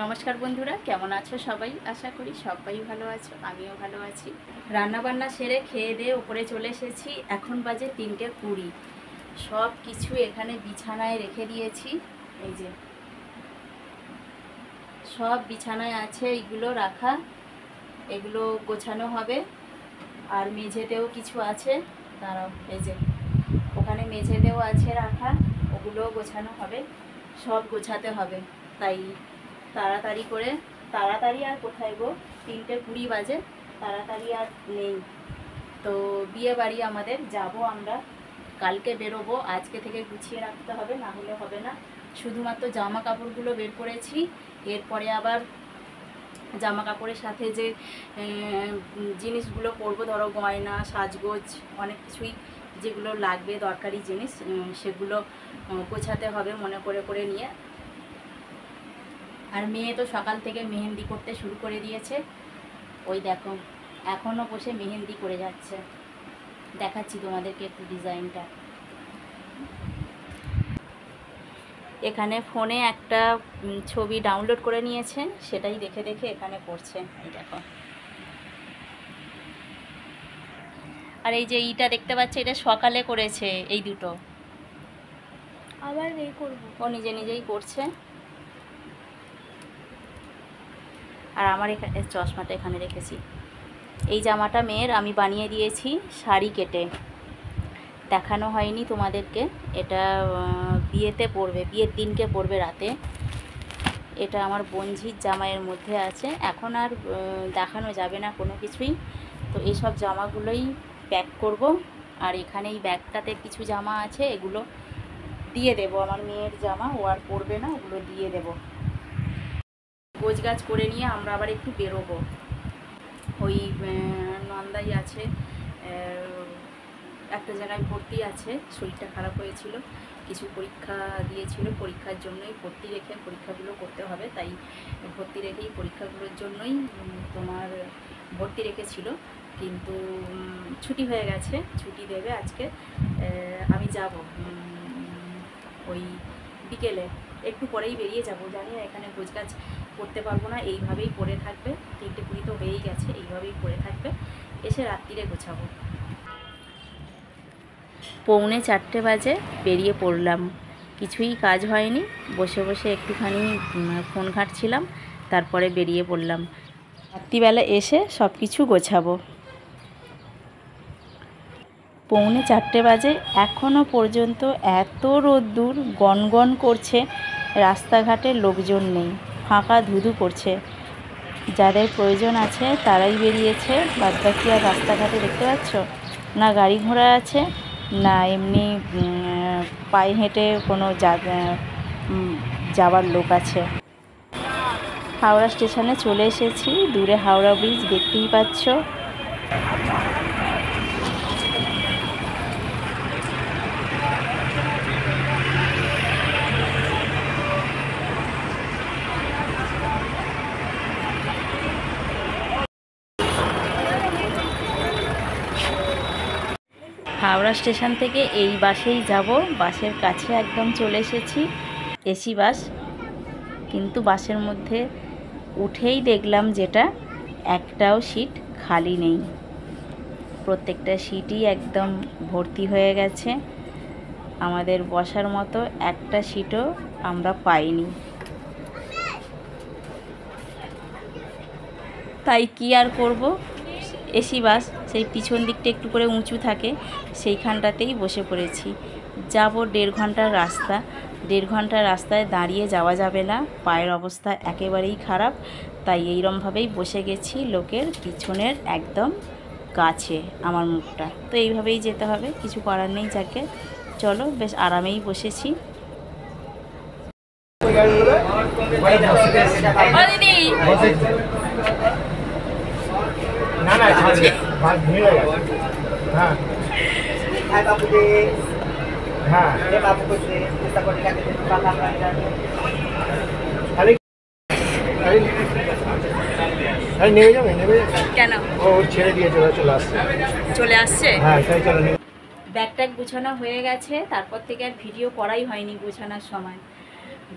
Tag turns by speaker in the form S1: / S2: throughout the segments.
S1: নমস্কার বন্ধুরা, কেমন আছো সবাই? আশা করি সবাই ভালো আছো, আমিও ভালো আছি। রান্না বান্না সেরে খেয়ে দিয়ে উপরে চলে এসেছি। এখন বাজে 3:20। সব কিছু এখানে বিছানায় রেখে দিয়েছি। এই যে সব বিছানায় আছে, এইগুলো রাখা, এগুলো গোছানো হবে। আর মেঝেতেও কিছু আছে, দাঁড়াও, এই যে ওখানে মেঝেতেও আছে রাখা, ওগুলোও গোছানো হবে। সব গোছাতে হবে, তাই তাড়াতাড়ি করে। তাড়াতাড়ি আর কোথায় গো, 3:20 বাজে, তাড়াতাড়ি আর নেই। তো বিয়ে বাড়ি আমাদের, যাব আমরা, কালকে বেরোবো। আজকে থেকে গুছিয়ে রাখতে হবে, না হলে হবে না। শুধুমাত্র জামা কাপড়গুলো বের করেছি, এরপরে আবার জামা কাপড়ের সাথে যে জিনিসগুলো পরবো, ধরো গয়না, সাজগোজ, অনেক কিছুই যেগুলো লাগবে দরকারি জিনিস, সেগুলো গোছাতে হবে মনে করে করে নিয়ে। আর মেয়ে তো সকাল থেকে মেহেন্দি করতে শুরু করে দিয়েছে। ওই দেখো, এখনও বসে মেহেন্দি করে যাচ্ছে। দেখাচ্ছি তোমাদেরকে একটু ডিজাইনটা। এখানে ফোনে একটা ছবি ডাউনলোড করে নিয়েছে, সেটাই দেখে দেখে এখানে করছে। এই দেখো, আর এই যে এইটা দেখতে পাচ্ছি, এটা সকালে করেছে। এই দুটো
S2: আবার এই করব,
S1: ও নিজে নিজেই করছে। আর আমার এখানে চশমাটা এখানে রেখেছি। এই জামাটা মেয়ের আমি বানিয়ে দিয়েছি শাড়ি কেটে, দেখানো হয়নি তোমাদেরকে। এটা বিয়েতে পরবে, বিয়ের দিনকে পরবে রাতে। এটা আমার বোনঝির জামাইয়ের মধ্যে আছে, এখন আর দেখানো যাবে না কোনো কিছুই। তো এইসব জামাগুলোই প্যাক করব। আর এখানে এই ব্যাগটাতে কিছু জামা আছে, এগুলো দিয়ে দেব। আমার মেয়ের জামা, ও আর পরবে না, ওগুলো দিয়ে দেব। গোছগাছ করে নিয়ে আমরা আবার একটু বেরোবো। ওই নন্দাই আছে, একটা জায়গায় ভর্তি আছে, শরীরটা খারাপ হয়েছিল, কিছু পরীক্ষা দিয়েছিল, পরীক্ষার জন্যই ভর্তি রেখে পরীক্ষাগুলো করতে হবে, তাই ভর্তি রেখেই পরীক্ষাগুলোর জন্যই তোমার ভর্তি রেখেছিল। কিন্তু ছুটি হয়ে গেছে, ছুটি দেবে আজকে। আমি যাব ওই বিকেলে, একটু পরেই বেরিয়ে যাব। জানি না এখানে গোছগাছ করতে পারবো না, এইভাবেই পড়ে থাকবে। 3:20 তো হয়েই গেছে, এইভাবেই পড়ে থাকবে। এসে রাত্রিরে গোছাবো। 3:45 বাজে বেরিয়ে পড়লাম। কিছুই কাজ হয়নি, বসে বসে একটুখানি ফোন ঘাঁটছিলাম, তারপরে বেরিয়ে পড়লাম। রাত্রিবেলা এসে সব কিছু গোছাবো। 3:45 বাজে, এখনও পর্যন্ত এত রোদ্দুর, গনগন করছে। রাস্তাঘাটে লোকজন নেই, ফাঁকা ধুধু করছে। যাদের প্রয়োজন আছে তারাই বেরিয়েছে, বাদবাকি আর রাস্তাঘাটে দেখতে পাচ্ছ না গাড়ি ঘোড়া আছে, না এমনি পায়ে হেঁটে কোনো যাবার লোক আছে। হাওড়া স্টেশনে চলে এসেছি, দূরে হাওড়া ব্রিজ দেখতেই পাচ্ছ। হাওড়া স্টেশন থেকে এই বাসেই যাব, বাসের কাছে একদম চলে এসেছি। এসি বাস, কিন্তু বাসের মধ্যে উঠেই দেখলাম যেটা, একটাও সিট খালি নেই। প্রত্যেকটা সিটই একদম ভর্তি হয়ে গেছে। আমাদের বসার মতো একটা সিটও আমরা পাইনি। তাই কি আর করব, এসি বাস, সেই পিছন দিকটা একটু করে উঁচু থাকে, সেইখানটাতেই বসে পড়েছি। যাব 1.5 ঘন্টার রাস্তা। 1.5 ঘন্টার রাস্তায় দাঁড়িয়ে যাওয়া যাবে না, পায়ের অবস্থা একেবারেই খারাপ। তাই এইরমভাবেই বসে গেছি, লোকের পিছনের একদম কাছে আমার মুখটা। তো এইভাবেই যেতে হবে, কিছু করার নেই। যাকে চলো, বেশ আরামেই বসেছি। দিদি
S3: না না ভাত ভিড়ে গেছে। হ্যাঁ হ্যাঁ বাবু দে, হ্যাঁ এ বাবু কইছে চেষ্টা করে কাটে বাবা খালি আরে নেমে যাবে, নেমে যাবে
S1: কেন?
S3: ও ছেড়ে দিয়ে চলে আসছে। হ্যাঁ তাই চলো।
S1: ব্যাগ ট্যাগ গুছানো হয়ে গেছে, তারপর থেকে আর ভিডিও করাই হয়নি গোছানোর সময়।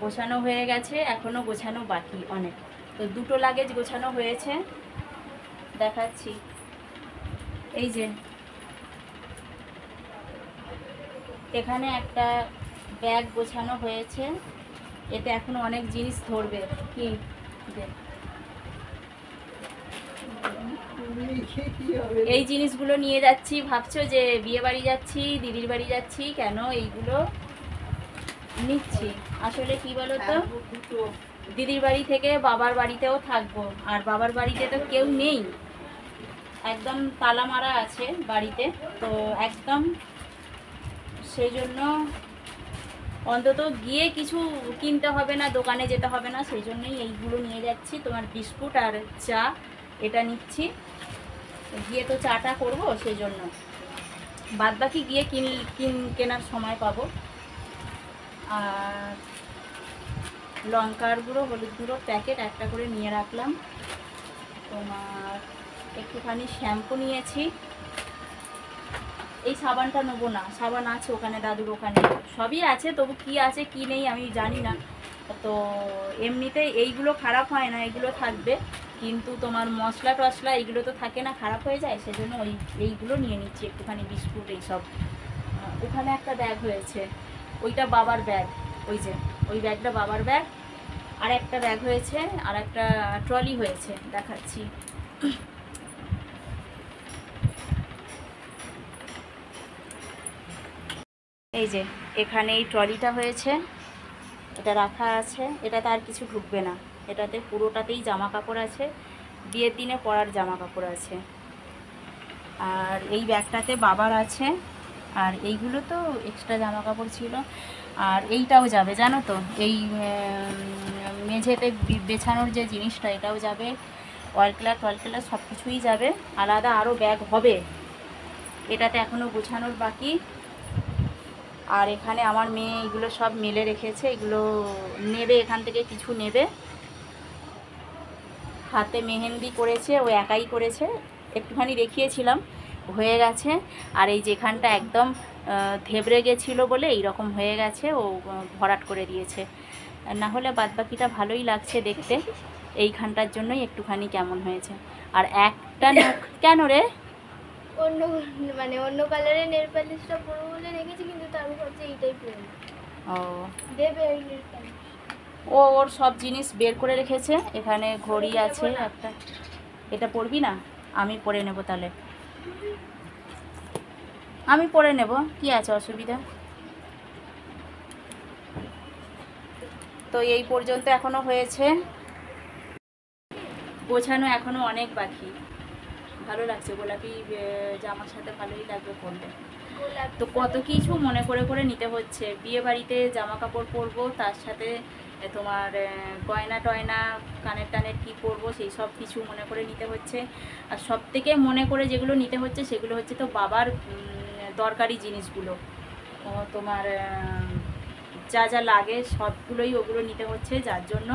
S1: গোছানো হয়ে গেছে, এখনও গোছানো বাকি অনেক। তো দুটো লাগেজ গোছানো হয়েছে, দেখাচ্ছি। এই যে এখানে একটা ব্যাগ গোছানো হয়েছে, এতে এখনো অনেক জিনিস ধরবে। কি এই জিনিসগুলো নিয়ে যাচ্ছি, ভাবছো যে বিয়ে বাড়ি যাচ্ছি, দিদির বাড়ি যাচ্ছি, কেন এইগুলো নিচ্ছি? আসলে কি বলো তো, দিদির বাড়ি থেকে বাবার বাড়িতেও থাকবো, আর বাবার বাড়িতে তো কেউ নেই, একদম তালা মারা আছে বাড়িতে। তো একদম সেই জন্য অন্তত গিয়ে কিছু কিনতে হবে না, দোকানে যেতে হবে না, সেই জন্যই এইগুলো নিয়ে যাচ্ছি। তোমার বিস্কুট আর চা এটা নিচ্ছি, গিয়ে তো চাটা করবো, সেই জন্য বাদ বাকি গিয়ে কেনার সময় পাবো। আর লঙ্কার গুঁড়ো, হলুদ গুঁড়ো প্যাকেট একটা করে নিয়ে রাখলাম। তোমার একটুখানি শ্যাম্পু নিয়েছি। এই সাবানটা নেবো না, সাবান আছে ওখানে দাদুর ওখানে, সবই আছে, তবু কি আছে কি নেই আমি জানি না। তো এমনিতে এইগুলো খারাপ হয় না, এগুলো থাকবে, কিন্তু তোমার মশলা টশলা এইগুলো তো থাকে না, খারাপ হয়ে যায়, সেজন্য এইগুলো নিয়ে নিচ্ছি, একটুখানি বিস্কুট এইসব। ওখানে একটা ব্যাগ হয়েছে, ওইটা বাবার ব্যাগ, ওই যে ওই ব্যাগটা বাবার ব্যাগ। আর একটা ব্যাগ হয়েছে, আর একটা ট্রলি হয়েছে, দেখাচ্ছি। এই যে এখানে এই ট্রলিটা হয়েছে, এটা রাখা আছে, এটাতে আর কিছু ঢুকবে না, এটাতে পুরোটাতেই জামা কাপড় আছে, বিয়ের দিনে পরার জামা কাপড় আছে। আর এই ব্যাগটাতে বাবার আছে, আর এইগুলো তো এক্সট্রা জামা কাপড় ছিল। আর এইটাও যাবে জানো তো, এই মেঝেতে বেছানোর যে জিনিসটা, এটাও যাবে, ওয়াল ক্লার সব কিছুই যাবে। আলাদা আরও ব্যাগ হবে, এটাতে এখনও গোছানোর বাকি। আর এখানে আমার মেয়ে এগুলো সব মেলে রেখেছে, এগুলো নেবে, এখান থেকে কিছু নেবে। হাতে মেহেন্দি করেছে, ও একাই করেছে, একটুখানি দেখিয়েছিলাম, হয়ে গেছে। আর এই যেখানটা একদম ধেবড়ে গেছিলো বলে এইরকম হয়ে গেছে, ও ভরাট করে দিয়েছে, না হলে বাদবাকিটা ভালোই লাগছে দেখতে, এইখানটার জন্যই একটুখানি কেমন হয়েছে। আর একটা কেন রে,
S2: অন্য কালারের নেল পালিশটা পরবো বলে রেখেছি, কিন্তু তার হচ্ছে এইটাই প্লেন।
S1: ও
S2: দেবে এই নেল পালিশ।
S1: ওর সব জিনিস বের করে রেখেছে, এখানে ঘড়ি আছে একটা, এটা পরবি না, আমি পরে নেব, তাহলে আমি পরে নেব, কি আছে অসুবিধা। তো এই পর্যন্ত এখনো হয়েছে, গোছানো এখনো অনেক বাকি। ভালো লাগছে, গোলাপি জামার সাথে ভালোই লাগবে পরলে। তো কত কিছু মনে করে করে নিতে হচ্ছে, বিয়ে বাড়িতে জামা কাপড় পরবো, তার সাথে তোমার গয়না টয়না, কানের টানের কী পরবো, সেই সব কিছু মনে করে নিতে হচ্ছে। আর সব থেকে মনে করে যেগুলো নিতে হচ্ছে, সেগুলো হচ্ছে তো বাবার দরকারি জিনিসগুলো, তোমার যা যা লাগে সবগুলোই ওগুলো নিতে হচ্ছে, যার জন্য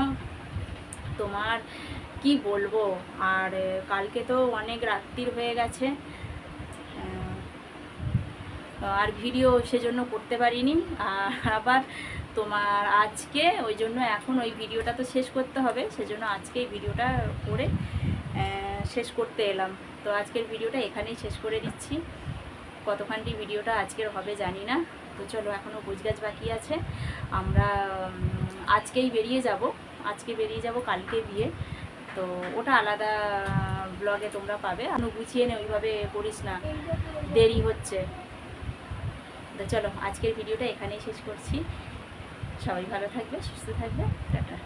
S1: তোমার কি বলবো। আর কালকে তো অনেক রাত্রির হয়ে গেছে, আর ভিডিও সেজন্য করতে পারিনি। আর আবার তোমার আজকে ওই জন্য এখন ওই ভিডিওটা তো শেষ করতে হবে, সেজন্য আজকে এই ভিডিওটা করে শেষ করতে এলাম। তো আজকের ভিডিওটা এখানেই শেষ করে দিচ্ছি, কতখানটি ভিডিওটা আজকের হবে জানি না। তো চলো, এখনও গোছগাছ বাকি আছে, আমরা আজকেই বেরিয়ে যাব, কালকে বিয়ে, তো ওটা আলাদা ব্লগে তোমরা পাবে। আমি গুছিয়ে নে, ওইভাবে করিস না, দেরি হচ্ছে। তো চলো, আজকের ভিডিওটা এখানেই শেষ করছি, সবাই ভালো থাকবে, সুস্থ থাকবে, টাটা।